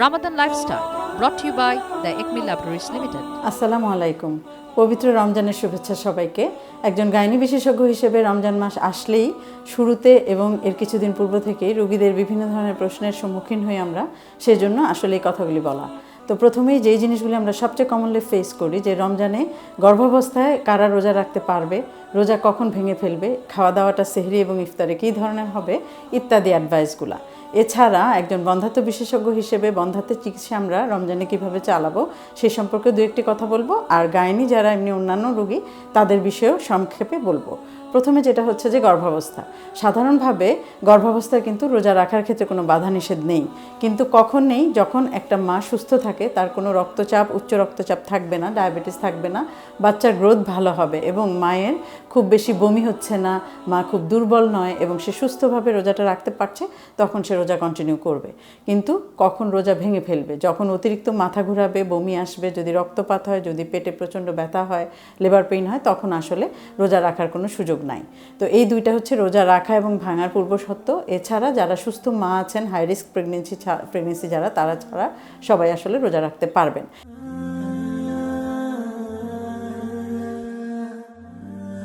Ramadan Lifestyle, brought to you by the Ekmi Laboratories Limited. আসসালামু আলাইকুম। পবিত্র রমজানের শুভেচ্ছা সবাইকে। একজন গাইনি বিশেষজ্ঞ হিসেবে রমজান মাস আসলেই শুরুতে এবং এর কিছুদিন পূর্ব থেকেই রোগীদের বিভিন্ন ধরনের প্রশ্নের সম্মুখীন হই আমরা, সেজন্য আসলে এই কথাগুলি বলা। তো প্রথমেই যেই জিনিসগুলি আমরা সবচেয়ে কমনলি ফেস করি যে রমজানে গর্ভাবস্থায় কারা রোজা রাখতে পারবে, রোজা কখন ভেঙে ফেলবে, খাওয়া দাওয়াটা সেহরি এবং ইফতারে কী ধরনের হবে ইত্যাদি অ্যাডভাইসগুলো। এছাড়া একজন বন্ধ্যাত্ব বিশেষজ্ঞ হিসেবে বন্ধ্যাত্বের চিকিৎসা আমরা রমজানে কীভাবে চালাবো সে সম্পর্কে দু একটি কথা বলবো, আর গাইনি যারা এমনি অন্যান্য রোগী তাদের বিষয়েও সংক্ষেপে বলবো। প্রথমে যেটা হচ্ছে যে গর্ভাবস্থা। সাধারণভাবে গর্ভাবস্থায় কিন্তু রোজা রাখার ক্ষেত্রে কোনো বাধা নিষেধ নেই, কিন্তু কখন নেই? যখন একটা মা সুস্থ থাকে, তার কোনো রক্তচাপ, উচ্চ রক্তচাপ থাকবে না, ডায়াবেটিস থাকবে না, বাচ্চার গ্রোথ ভালো হবে এবং মায়ের খুব বেশি বমি হচ্ছে না, মা খুব দুর্বল নয় এবং সে সুস্থভাবে রোজাটা রাখতে পারছে, তখন সে রোজা কন্টিনিউ করবে। কিন্তু কখন রোজা ভেঙে ফেলবে? যখন অতিরিক্ত মাথা ঘোরাবে, বমি আসবে, যদি রক্তপাত হয়, যদি পেটে প্রচণ্ড ব্যথা হয়, লিভার পেইন হয়, তখন আসলে রোজা রাখার কোনো সুযোগ নাই। তো এই দুইটা হচ্ছে রোজা রাখা এবং ভাঙার পূর্বশর্ত। এছাড়া যারা সুস্থ মা আছেন, হাই রিস্ক প্রেগনেন্সি যারা, তারা ছাড়া সবাই আসলে রোজা রাখতে পারবেন।